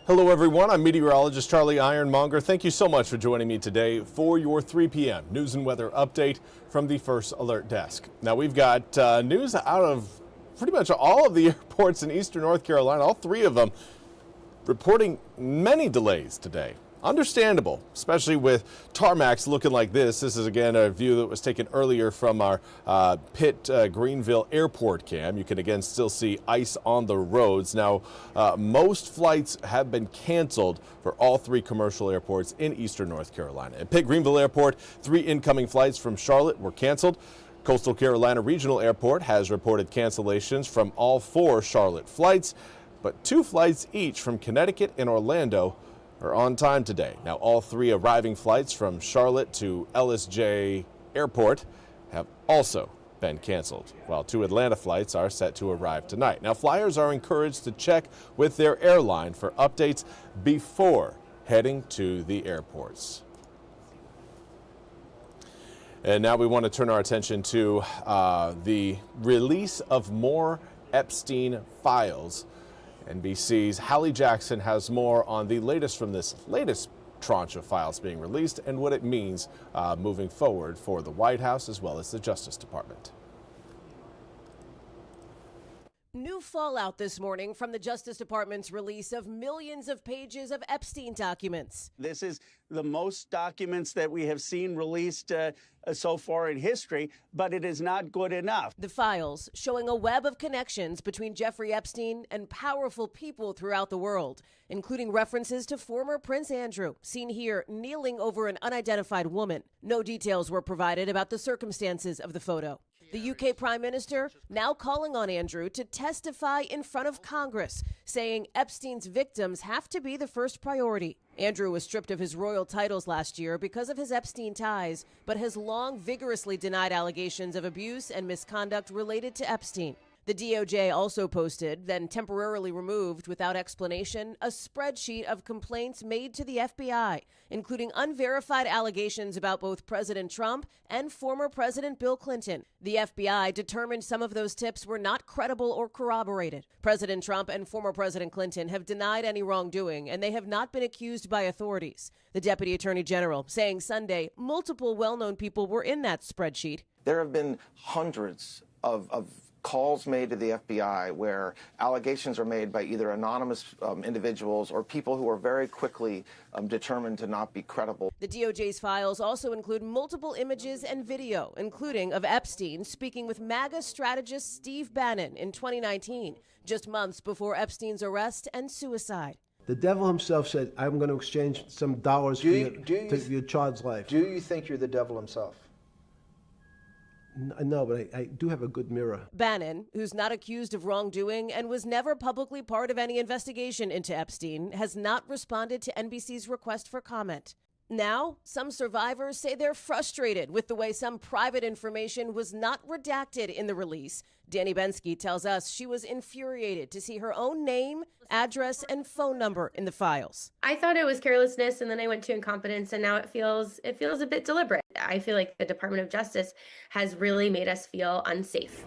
Hello everyone, I'm Meteorologist Charlie Ironmonger. Thank you so much for joining me today for your 3 p.m. news and weather update from the First Alert Desk. Now we've got news out of pretty much all of the airports in eastern North Carolina, all three of them reporting many delays today. Understandable, especially with tarmacs looking like this. This is again a view that was taken earlier from our Pitt Greenville Airport cam. You can again still see ice on the roads. Now, most flights have been canceled for all three commercial airports in eastern North Carolina. At Pitt Greenville Airport, 3 incoming flights from Charlotte were canceled. Coastal Carolina Regional Airport has reported cancellations from all 4 Charlotte flights, but 2 flights each from Connecticut and Orlando are on time today. Now, all 3 arriving flights from Charlotte to LSJ Airport have also been canceled, while 2 Atlanta flights are set to arrive tonight. Now, flyers are encouraged to check with their airline for updates before heading to the airports. And now we want to turn our attention to the release of more Epstein files. NBC's Hallie Jackson has more on the latest from this latest tranche of files being released and what it means moving forward for the White House as well as the Justice Department. New fallout this morning from the Justice Department's release of millions of pages of Epstein documents. This is the most documents that we have seen released so far in history, but it is not good enough. The files showing a web of connections between Jeffrey Epstein and powerful people throughout the world, including references to former Prince Andrew, seen here kneeling over an unidentified woman. No details were provided about the circumstances of the photo. The UK Prime Minister now calling on Andrew to testify in front of Congress, saying Epstein's victims have to be the first priority. Andrew was stripped of his royal titles last year because of his Epstein ties, but has long vigorously denied allegations of abuse and misconduct related to Epstein. The DOJ also posted, then temporarily removed without explanation, a spreadsheet of complaints made to the FBI, including unverified allegations about both President Trump and former President Bill Clinton. The FBI determined some of those tips were not credible or corroborated. President Trump and former President Clinton have denied any wrongdoing, and they have not been accused by authorities. The Deputy Attorney General saying Sunday multiple well-known people were in that spreadsheet. There have been hundreds of calls made to the FBI where allegations are made by either anonymous individuals or people who are very quickly determined to not be credible. The DOJ's files also include multiple images and video, including of Epstein speaking with MAGA strategist Steve Bannon in 2019, just months before Epstein's arrest and suicide. The devil himself said, I'm going to exchange some dollars for your child's life. Do you think you're the devil himself? No, but I do have a good mirror. Bannon, who's not accused of wrongdoing and was never publicly part of any investigation into Epstein, has not responded to NBC's request for comment. Now, some survivors say they're frustrated with the way some private information was not redacted in the release. Danny Bensky tells us she was infuriated to see her own name, address, and phone number in the files. I thought it was carelessness, and then I went to incompetence, and now it feels a bit deliberate. I feel like the Department of Justice has really made us feel unsafe.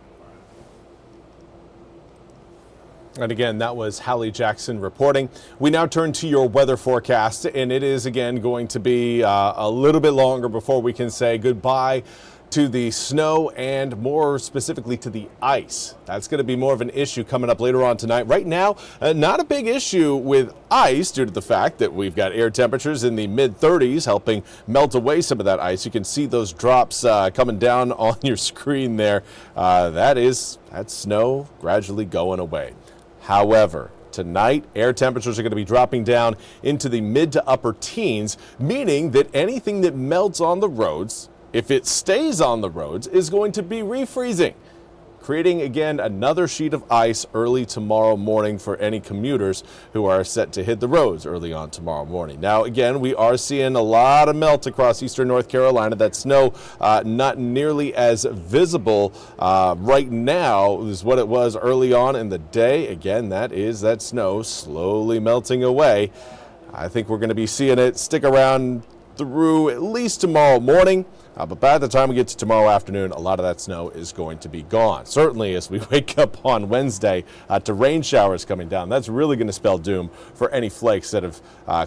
And again, that was Hallie Jackson reporting. We now turn to your weather forecast, and it is again going to be a little bit longer before we can say goodbye to the snow and more specifically to the ice. That's going to be more of an issue coming up later on tonight. Right now, not a big issue with ice due to the fact that we've got air temperatures in the mid-30s helping melt away some of that ice. You can see those drops coming down on your screen there. That snow gradually going away. However, tonight, air temperatures are going to be dropping down into the mid to upper teens, meaning that anything that melts on the roads, if it stays on the roads, is going to be refreezing, creating again another sheet of ice early tomorrow morning for any commuters who are set to hit the roads early on tomorrow morning. Now, again, we are seeing a lot of melt across eastern North Carolina. That snow not nearly as visible right now as what it was early on in the day. Again, that snow slowly melting away. I think we're going to be seeing it stick around through at least tomorrow morning. But by the time we get to tomorrow afternoon, a lot of that snow is going to be gone. Certainly as we wake up on Wednesday to rain showers coming down, that's really going to spell doom for any flakes that have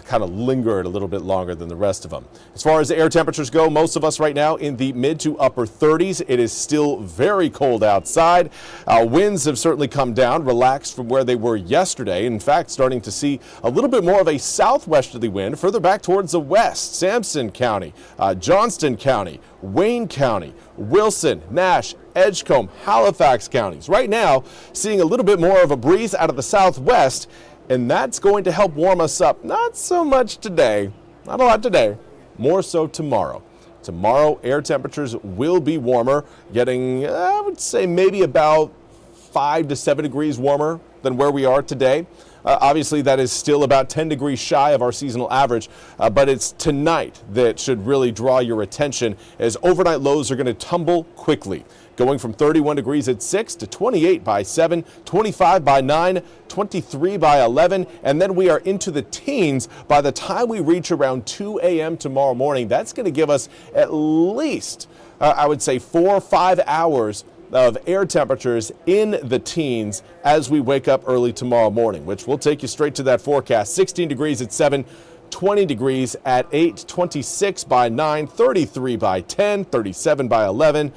kind of lingered a little bit longer than the rest of them. As far as the air temperatures go, most of us right now in the mid to upper 30s. It is still very cold outside. Winds have certainly come down, relaxed from where they were yesterday. In fact, starting to see a little bit more of a southwesterly wind further back towards the west. Sampson County, Johnston County, Wayne County, Wilson, Nash, Edgecombe, Halifax counties. Right now, seeing a little bit more of a breeze out of the southwest, and that's going to help warm us up. Not so much today, not a lot today, more so tomorrow. Tomorrow, air temperatures will be warmer, getting, I would say, maybe about 5 to 7 degrees warmer than where we are today. Obviously, that is still about 10 degrees shy of our seasonal average, but it's tonight that should really draw your attention as overnight lows are going to tumble quickly, going from 31 degrees at 6 to 28 by 7, 25 by 9, 23 by 11, and then we are into the teens by the time we reach around 2 a.m. tomorrow morning. That's going to give us at least, I would say, 4 or 5 hours of air temperatures in the teens as we wake up early tomorrow morning, which will take you straight to that forecast. 16 degrees at 7, 20 degrees at 8, 26 by 9, 33 by 10, 37 by 11,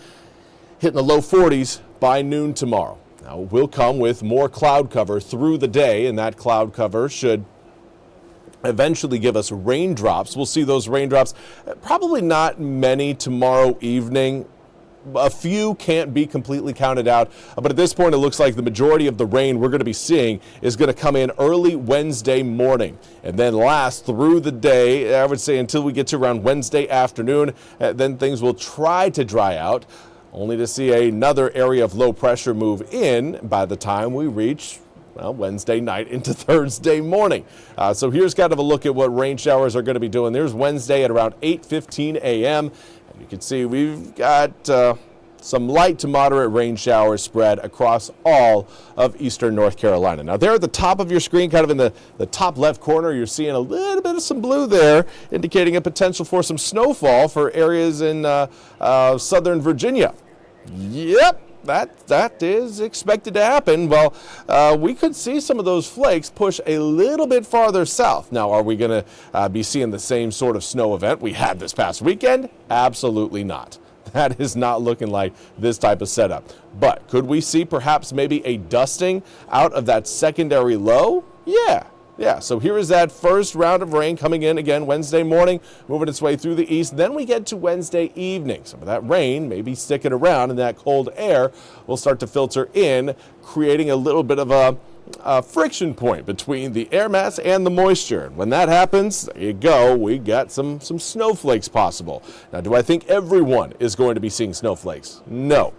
hitting the low 40s by noon tomorrow. Now, we'll come with more cloud cover through the day, and that cloud cover should eventually give us raindrops. We'll see those raindrops, probably not many tomorrow evening. A few can't be completely counted out, but at this point it looks like the majority of the rain we're going to be seeing is going to come in early Wednesday morning and then last through the day, I would say, until we get to around Wednesday afternoon. Then things will try to dry out, only to see another area of low pressure move in by the time we reach, well, Wednesday night into Thursday morning. So here's kind of a look at what rain showers are going to be doing. There's Wednesday at around 8:15 a.m. You can see we've got some light to moderate rain showers spread across all of eastern North Carolina. Now, there at the top of your screen, kind of in the top left corner, you're seeing a little bit of some blue there, indicating a potential for some snowfall for areas in southern Virginia. Yep. That is expected to happen. Well, we could see some of those flakes push a little bit farther south. Now, are we going to be seeing the same sort of snow event we had this past weekend? Absolutely not. That is not looking like this type of setup. But could we see perhaps maybe a dusting out of that secondary low? Yeah, so here is that first round of rain coming in again Wednesday morning, moving its way through the east. Then we get to Wednesday evening. Some of that rain may be sticking around, and that cold air will start to filter in, creating a little bit of a friction point between the air mass and the moisture. When that happens, there you go, we got some snowflakes possible. Now, do I think everyone is going to be seeing snowflakes? No.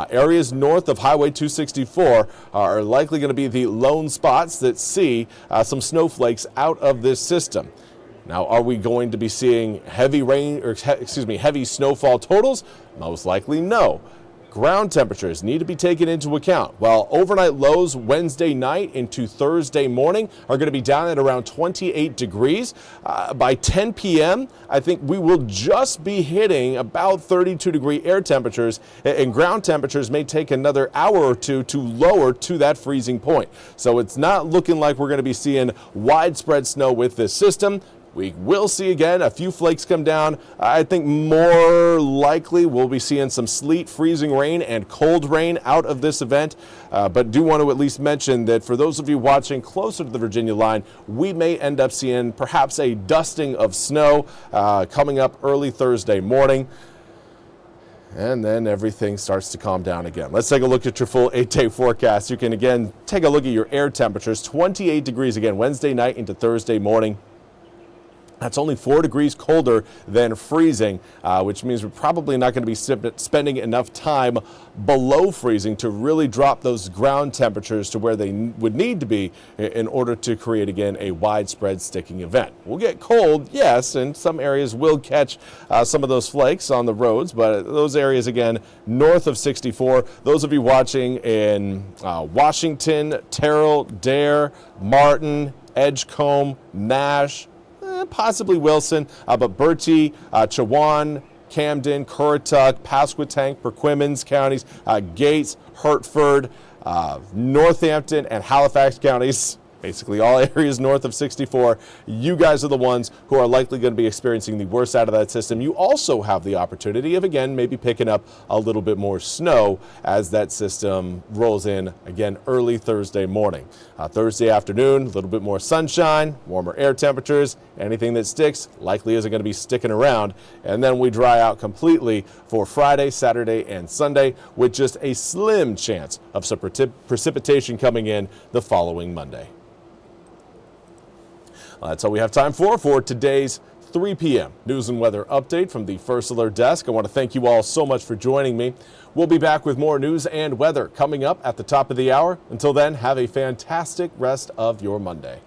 Areas north of Highway 264 are likely going to be the lone spots that see some snowflakes out of this system. Now, are we going to be seeing heavy snowfall totals? Most likely no. Ground temperatures need to be taken into account. While overnight lows Wednesday night into Thursday morning are going to be down at around 28 degrees. By 10 p.m., I think we will just be hitting about 32-degree air temperatures, and ground temperatures may take another hour or two to lower to that freezing point. So it's not looking like we're going to be seeing widespread snow with this system. We will see again a few flakes come down. I think more likely we'll be seeing some sleet, freezing rain, and cold rain out of this event. But do want to at least mention that for those of you watching closer to the Virginia line, we may end up seeing perhaps a dusting of snow coming up early Thursday morning. And then everything starts to calm down again. Let's take a look at your full 8-day forecast. You can again take a look at your air temperatures. 28 degrees again Wednesday night into Thursday morning. That's only 4 degrees colder than freezing, which means we're probably not going to be spending enough time below freezing to really drop those ground temperatures to where they would need to be in order to create, again, a widespread sticking event. We'll get cold, yes, and some areas will catch some of those flakes on the roads, but those areas, again, north of 64, those of you watching in Washington, Terrell, Dare, Martin, Edgecombe, Nash, possibly Wilson, but Bertie, Chowan, Camden, Currituck, Pasquotank, Perquimans counties, Gates, Hertford, Northampton, and Halifax counties. Basically all areas north of 64. You guys are the ones who are likely going to be experiencing the worst out of that system. You also have the opportunity of, again, maybe picking up a little bit more snow as that system rolls in, again, early Thursday morning. Thursday afternoon, a little bit more sunshine, warmer air temperatures. Anything that sticks likely isn't going to be sticking around. And then we dry out completely for Friday, Saturday, and Sunday with just a slim chance of some precipitation coming in the following Monday. That's all we have time for today's 3 p.m. news and weather update from the First Alert Desk. I want to thank you all so much for joining me. We'll be back with more news and weather coming up at the top of the hour. Until then, have a fantastic rest of your Monday.